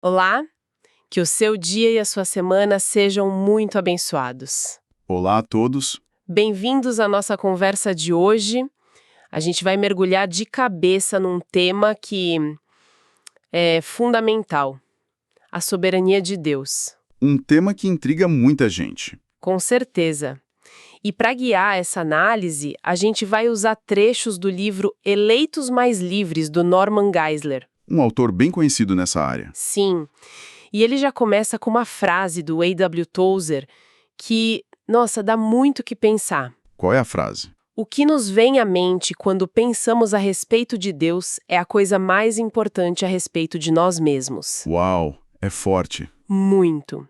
Olá, que o seu dia e a sua semana sejam muito abençoados. Olá a todos. Bem-vindos à nossa conversa de hoje. A gente vai mergulhar de cabeça num tema que é fundamental: a soberania de Deus. Um tema que intriga muita gente. Com certeza. E para guiar essa análise, a gente vai usar trechos do livro Eleitos Mais Livres, do Norman Geisler. Um autor bem conhecido nessa área. Sim. E ele já começa com uma frase do A.W. Tozer que, nossa, dá muito o que pensar. Qual é a frase? O que nos vem à mente quando pensamos a respeito de Deus é a coisa mais importante a respeito de nós mesmos. Uau, é forte. Muito.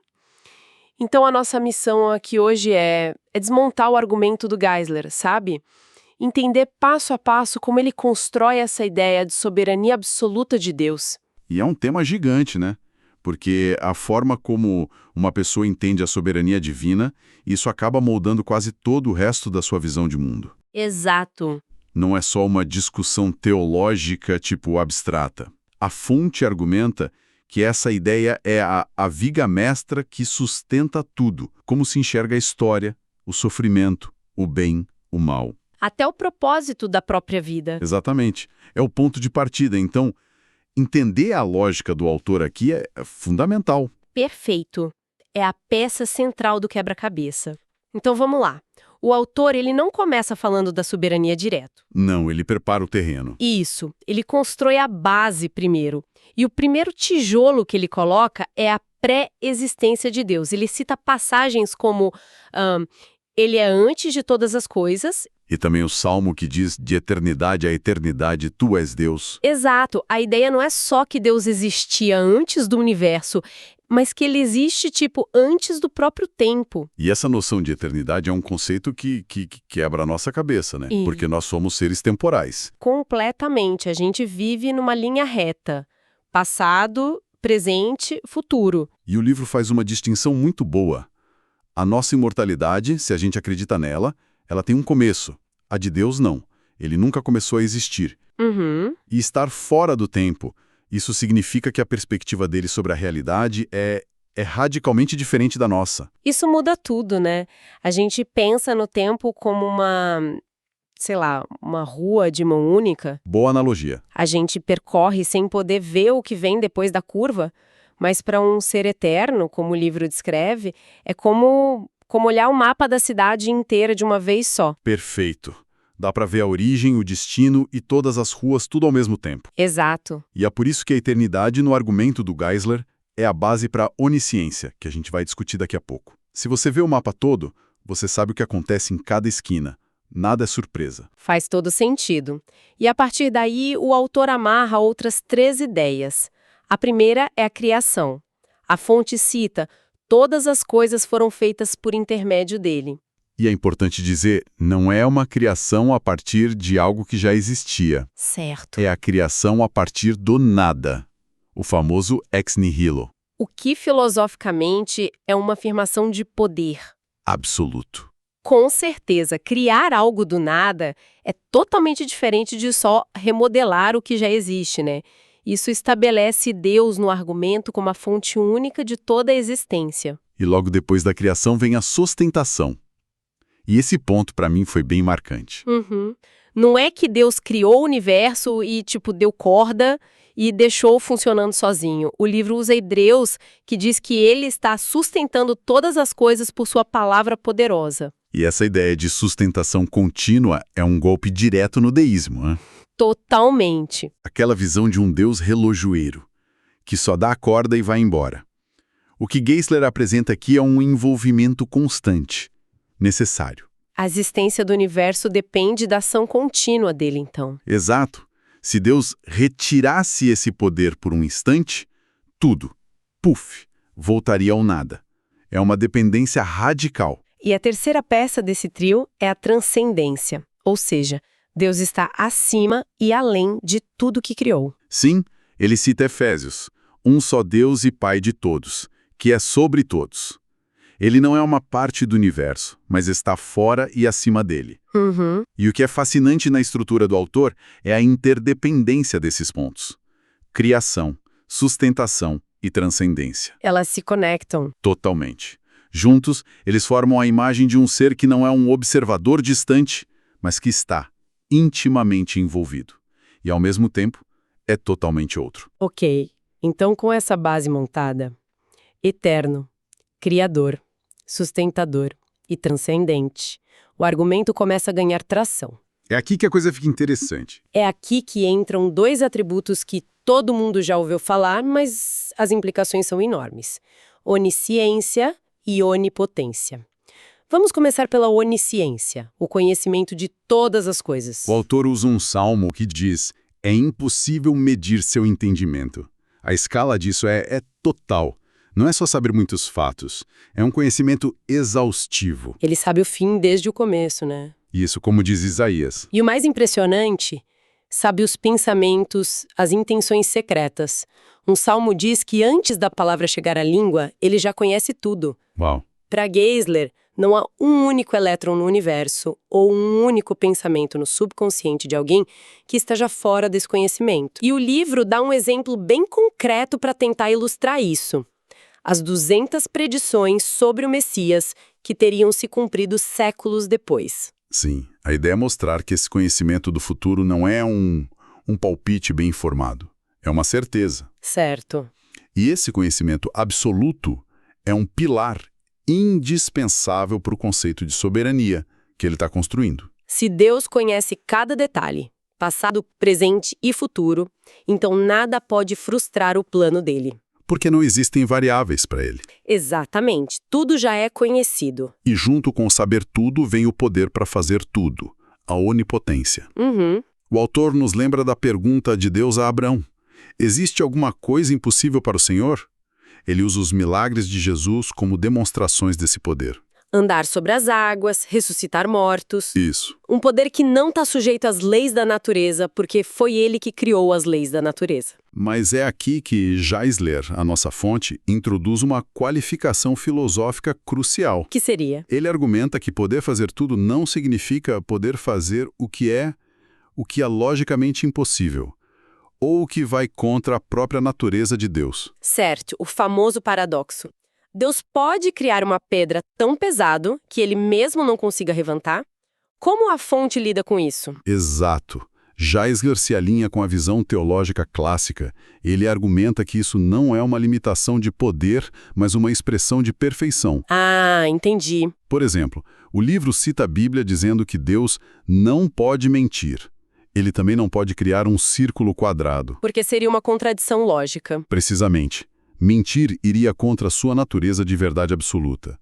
Então a nossa missão aqui hoje é desmontar o argumento do Geisler, sabe? Entender passo a passo como ele constrói essa ideia de soberania absoluta de Deus. E é um tema gigante, né? Porque a forma como uma pessoa entende a soberania divina, isso acaba moldando quase todo o resto da sua visão de mundo. Exato. Não é só uma discussão teológica tipo abstrata. A fonte argumenta que essa ideia é a viga mestra que sustenta tudo, como se enxerga a história, o sofrimento, o bem, o mal. Até o propósito da própria vida. Exatamente. É o ponto de partida. Então, entender a lógica do autor aqui é fundamental. Perfeito. É a peça central do quebra-cabeça. Então vamos lá. O autor, ele não começa falando da soberania direto. Não, ele prepara o terreno. Isso. Ele constrói a base primeiro. E o primeiro tijolo que ele coloca é a pré-existência de Deus. Ele cita passagens como ele é antes de todas as coisas. E também o Salmo que diz, de eternidade a eternidade, tu és Deus. Exato. A ideia não é só que Deus existia antes do universo, mas que ele existe, antes do próprio tempo. E essa noção de eternidade é um conceito que quebra a nossa cabeça, né? E... Porque nós somos seres temporais. Completamente. A gente vive numa linha reta. Passado, presente, futuro. E o livro faz uma distinção muito boa. A nossa imortalidade, se a gente acredita nela, ela tem um começo. A de Deus, não. Ele nunca começou a existir. Uhum. E estar fora do tempo, isso significa que a perspectiva dele sobre a realidade é radicalmente diferente da nossa. Isso muda tudo, né? A gente pensa no tempo como uma rua de mão única. Boa analogia. A gente percorre sem poder ver o que vem depois da curva, mas para um ser eterno, como o livro descreve, é como olhar o mapa da cidade inteira de uma vez só. Perfeito. Dá para ver a origem, o destino e todas as ruas tudo ao mesmo tempo. Exato. E é por isso que a eternidade, no argumento do Geisler, é a base para a onisciência, que a gente vai discutir daqui a pouco. Se você vê o mapa todo, você sabe o que acontece em cada esquina. Nada é surpresa. Faz todo sentido. E a partir daí, o autor amarra outras 3 ideias. A primeira é a criação. A fonte cita: todas as coisas foram feitas por intermédio dele. E é importante dizer, não é uma criação a partir de algo que já existia. Certo. É a criação a partir do nada. O famoso ex nihilo. O que filosoficamente é uma afirmação de poder. Absoluto. Com certeza, criar algo do nada é totalmente diferente de só remodelar o que já existe, né? Isso estabelece Deus no argumento como a fonte única de toda a existência. E logo depois da criação vem a sustentação. E esse ponto, para mim, foi bem marcante. Uhum. Não é que Deus criou o universo e, deu corda e deixou funcionando sozinho. O livro usa Hebreus, que diz que ele está sustentando todas as coisas por sua palavra poderosa. E essa ideia de sustentação contínua é um golpe direto no deísmo, né? Totalmente. Aquela visão de um Deus relojoeiro, que só dá a corda e vai embora. O que Geisler apresenta aqui é um envolvimento constante, necessário. A existência do universo depende da ação contínua dele, então. Exato. Se Deus retirasse esse poder por um instante, tudo, puf, voltaria ao nada. É uma dependência radical. E a terceira peça desse trio é a transcendência, ou seja, Deus está acima e além de tudo que criou. Sim, ele cita Efésios, um só Deus e Pai de todos, que é sobre todos. Ele não é uma parte do universo, mas está fora e acima dele. Uhum. E o que é fascinante na estrutura do autor é a interdependência desses pontos. Criação, sustentação, e transcendência. Elas se conectam. Totalmente. Juntos, eles formam a imagem de um ser que não é um observador distante, mas que está intimamente envolvido. E, ao mesmo tempo, é totalmente outro. Ok, então com essa base montada, eterno, criador, sustentador e transcendente, o argumento começa a ganhar tração. É aqui que a coisa fica interessante. É aqui que entram dois atributos que todo mundo já ouviu falar, mas as implicações são enormes: onisciência e onipotência. Vamos começar pela onisciência, o conhecimento de todas as coisas. O autor usa um salmo que diz: é impossível medir seu entendimento. A escala disso é total. Não é só saber muitos fatos, é um conhecimento exaustivo. Ele sabe o fim desde o começo, né? Isso, como diz Isaías. E o mais impressionante, sabe os pensamentos, as intenções secretas. Um salmo diz que antes da palavra chegar à língua, ele já conhece tudo. Uau! Para Geisler, não há um único elétron no universo ou um único pensamento no subconsciente de alguém que esteja fora desse conhecimento. E o livro dá um exemplo bem concreto para tentar ilustrar isso. As 200 predições sobre o Messias que teriam se cumprido séculos depois. Sim, a ideia é mostrar que esse conhecimento do futuro não é um palpite bem informado. É uma certeza. Certo. E esse conhecimento absoluto é um pilar indispensável para o conceito de soberania que ele está construindo. Se Deus conhece cada detalhe, passado, presente e futuro, então nada pode frustrar o plano dele. Porque não existem variáveis para ele. Exatamente. Tudo já é conhecido. E junto com saber tudo vem o poder para fazer tudo, a onipotência. Uhum. O autor nos lembra da pergunta de Deus a Abraão: existe alguma coisa impossível para o Senhor? Ele usa os milagres de Jesus como demonstrações desse poder. Andar sobre as águas, ressuscitar mortos. Isso. Um poder que não está sujeito às leis da natureza, porque foi ele que criou as leis da natureza. Mas é aqui que Geisler, a nossa fonte, introduz uma qualificação filosófica crucial. Que seria? Ele argumenta que poder fazer tudo não significa poder fazer o que é logicamente impossível, ou o que vai contra a própria natureza de Deus. Certo, o famoso paradoxo. Deus pode criar uma pedra tão pesado que ele mesmo não consiga levantar? Como a fonte lida com isso? Exato. Geisler se alinha com a visão teológica clássica. Ele argumenta que isso não é uma limitação de poder, mas uma expressão de perfeição. Ah, entendi. Por exemplo, o livro cita a Bíblia dizendo que Deus não pode mentir. Ele também não pode criar um círculo quadrado. Porque seria uma contradição lógica. Precisamente. Mentir iria contra a sua natureza de verdade absoluta.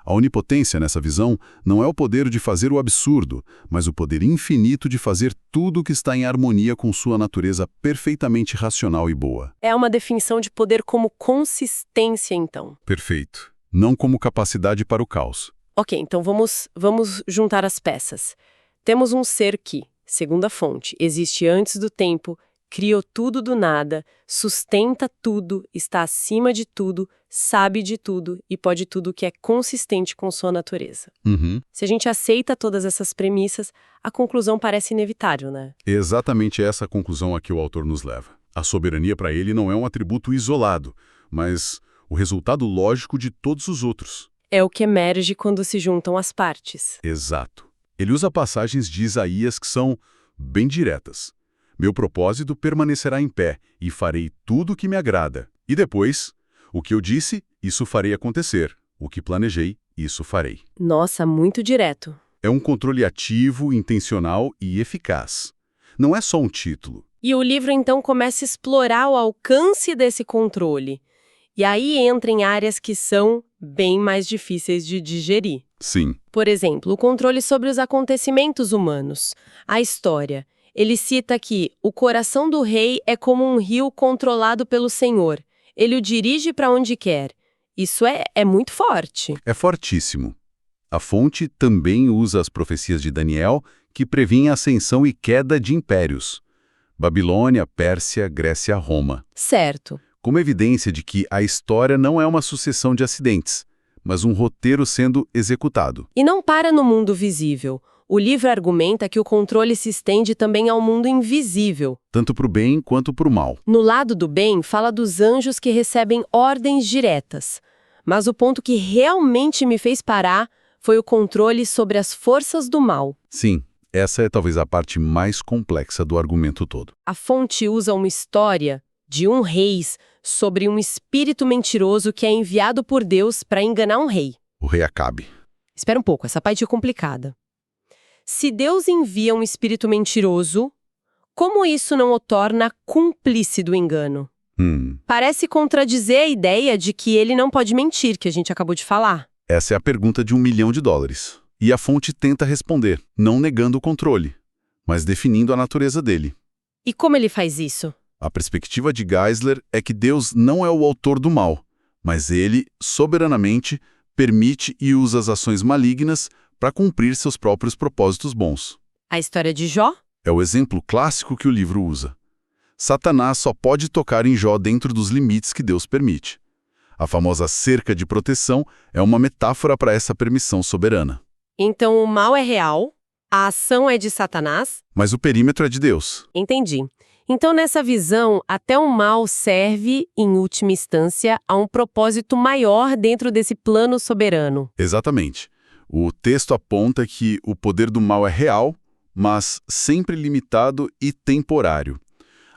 A onipotência, nessa visão, não é o poder de fazer o absurdo, mas o poder infinito de fazer tudo o que está em harmonia com sua natureza perfeitamente racional e boa. É uma definição de poder como consistência, então. Perfeito. Não como capacidade para o caos. Ok, então vamos juntar as peças. Temos um ser que, segundo a fonte, existe antes do tempo, criou tudo do nada, sustenta tudo, está acima de tudo, sabe de tudo e pode tudo que é consistente com sua natureza. Uhum. Se a gente aceita todas essas premissas, a conclusão parece inevitável, né? É exatamente essa a conclusão a que o autor nos leva. A soberania para ele não é um atributo isolado, mas o resultado lógico de todos os outros. É o que emerge quando se juntam as partes. Exato. Ele usa passagens de Isaías que são bem diretas. Meu propósito permanecerá em pé, e farei tudo o que me agrada. E depois, o que eu disse, isso farei acontecer. O que planejei, isso farei. Nossa, muito direto. É um controle ativo, intencional e eficaz. Não é só um título. E o livro então começa a explorar o alcance desse controle. E aí entra em áreas que são bem mais difíceis de digerir. Sim. Por exemplo, o controle sobre os acontecimentos humanos, a história. Ele cita que o coração do rei é como um rio controlado pelo Senhor. Ele o dirige para onde quer. Isso é muito forte. É fortíssimo. A fonte também usa as profecias de Daniel, que prevêem a ascensão e queda de impérios. Babilônia, Pérsia, Grécia, Roma. Certo. Como evidência de que a história não é uma sucessão de acidentes, mas um roteiro sendo executado. E não para no mundo visível. O livro argumenta que o controle se estende também ao mundo invisível. Tanto para o bem quanto para o mal. No lado do bem, fala dos anjos que recebem ordens diretas. Mas o ponto que realmente me fez parar foi o controle sobre as forças do mal. Sim, essa é talvez a parte mais complexa do argumento todo. A fonte usa uma história de um rei sobre um espírito mentiroso que é enviado por Deus para enganar um rei. O rei Acabe. Espera um pouco, essa parte é complicada. Se Deus envia um espírito mentiroso, como isso não o torna cúmplice do engano? Parece contradizer a ideia de que ele não pode mentir, que a gente acabou de falar. Essa é a pergunta de $1 milhão. E a fonte tenta responder, não negando o controle, mas definindo a natureza dele. E como ele faz isso? A perspectiva de Geisler é que Deus não é o autor do mal, mas ele, soberanamente, permite e usa as ações malignas para cumprir seus próprios propósitos bons. A história de Jó? É o exemplo clássico que o livro usa. Satanás só pode tocar em Jó dentro dos limites que Deus permite. A famosa cerca de proteção é uma metáfora para essa permissão soberana. Então o mal é real, a ação é de Satanás? Mas o perímetro é de Deus. Entendi. Então, nessa visão, até o mal serve, em última instância, a um propósito maior dentro desse plano soberano. Exatamente. O texto aponta que o poder do mal é real, mas sempre limitado e temporário.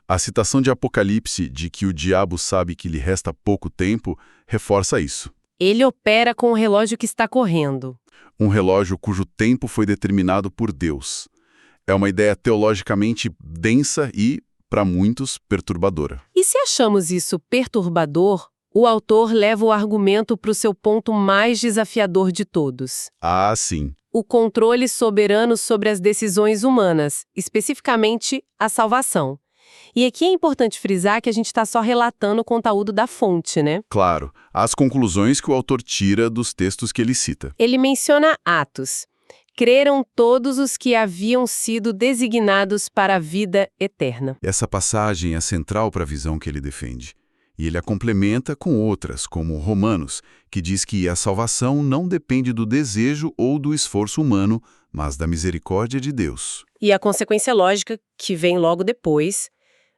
A citação de Apocalipse de que o diabo sabe que lhe resta pouco tempo reforça isso. Ele opera com o relógio que está correndo. Um relógio cujo tempo foi determinado por Deus. É uma ideia teologicamente densa e, para muitos, perturbadora. E se achamos isso perturbador, o autor leva o argumento para o seu ponto mais desafiador de todos. Ah, sim. O controle soberano sobre as decisões humanas, especificamente a salvação. E aqui é importante frisar que a gente está só relatando o conteúdo da fonte, né? Claro, as conclusões que o autor tira dos textos que ele cita. Ele menciona Atos. Creram todos os que haviam sido designados para a vida eterna. Essa passagem é central para a visão que ele defende. E ele a complementa com outras, como Romanos, que diz que a salvação não depende do desejo ou do esforço humano, mas da misericórdia de Deus. E a consequência lógica, que vem logo depois,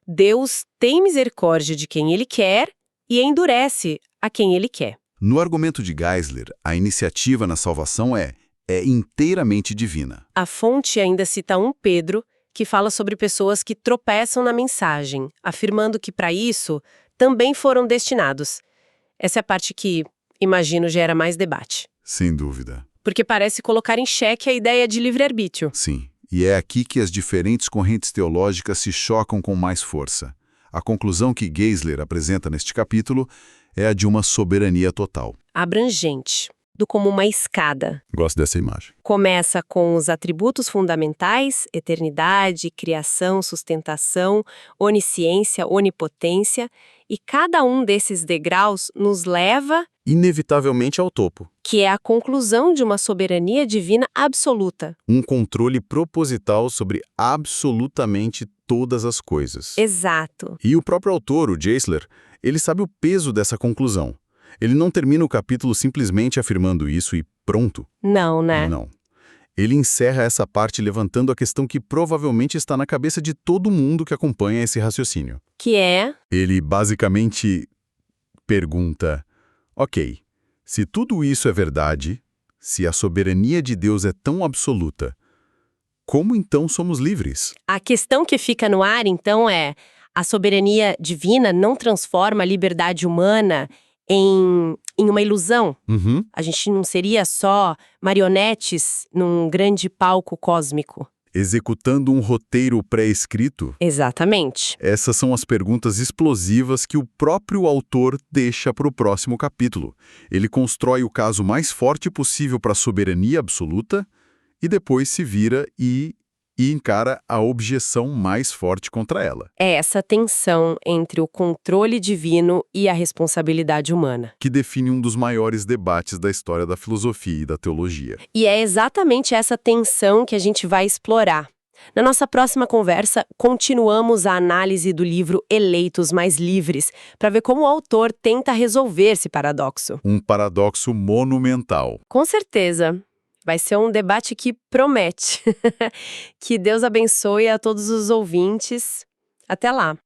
Deus tem misericórdia de quem Ele quer e endurece a quem Ele quer. No argumento de Geisler, a iniciativa na salvação é inteiramente divina. A fonte ainda cita 1 Pedro, que fala sobre pessoas que tropeçam na mensagem, afirmando que para isso também foram destinados. Essa é a parte que, imagino, gera mais debate. Sem dúvida. Porque parece colocar em xeque a ideia de livre-arbítrio. Sim, e é aqui que as diferentes correntes teológicas se chocam com mais força. A conclusão que Geisler apresenta neste capítulo é a de uma soberania total. Abrangente, como uma escada. Gosto dessa imagem. Começa com os atributos fundamentais, eternidade, criação, sustentação, onisciência, onipotência, e cada um desses degraus nos leva, inevitavelmente, ao topo. que é a conclusão de uma soberania divina absoluta. Um controle proposital sobre absolutamente todas as coisas. Exato. E o próprio autor, o Geisler, ele sabe o peso dessa conclusão. Ele não termina o capítulo simplesmente afirmando isso e pronto. Não, né? Não. Ele encerra essa parte levantando a questão que provavelmente está na cabeça de todo mundo que acompanha esse raciocínio. Que é... Ele basicamente pergunta: ok, se tudo isso é verdade, se a soberania de Deus é tão absoluta, como então somos livres? A questão que fica no ar, então, é: a soberania divina não transforma a liberdade humana em uma ilusão? Uhum. A gente não seria só marionetes num grande palco cósmico? Executando um roteiro pré-escrito? Exatamente. Essas são as perguntas explosivas que o próprio autor deixa para o próximo capítulo. Ele constrói o caso mais forte possível para a soberania absoluta e depois se vira e encara a objeção mais forte contra ela. É essa tensão entre o controle divino e a responsabilidade humana. Que define um dos maiores debates da história da filosofia e da teologia. E é exatamente essa tensão que a gente vai explorar. Na nossa próxima conversa, continuamos a análise do livro Eleitos Mais Livres, para ver como o autor tenta resolver esse paradoxo. Um paradoxo monumental. Com certeza. Vai ser um debate que promete. Que Deus abençoe a todos os ouvintes. Até lá!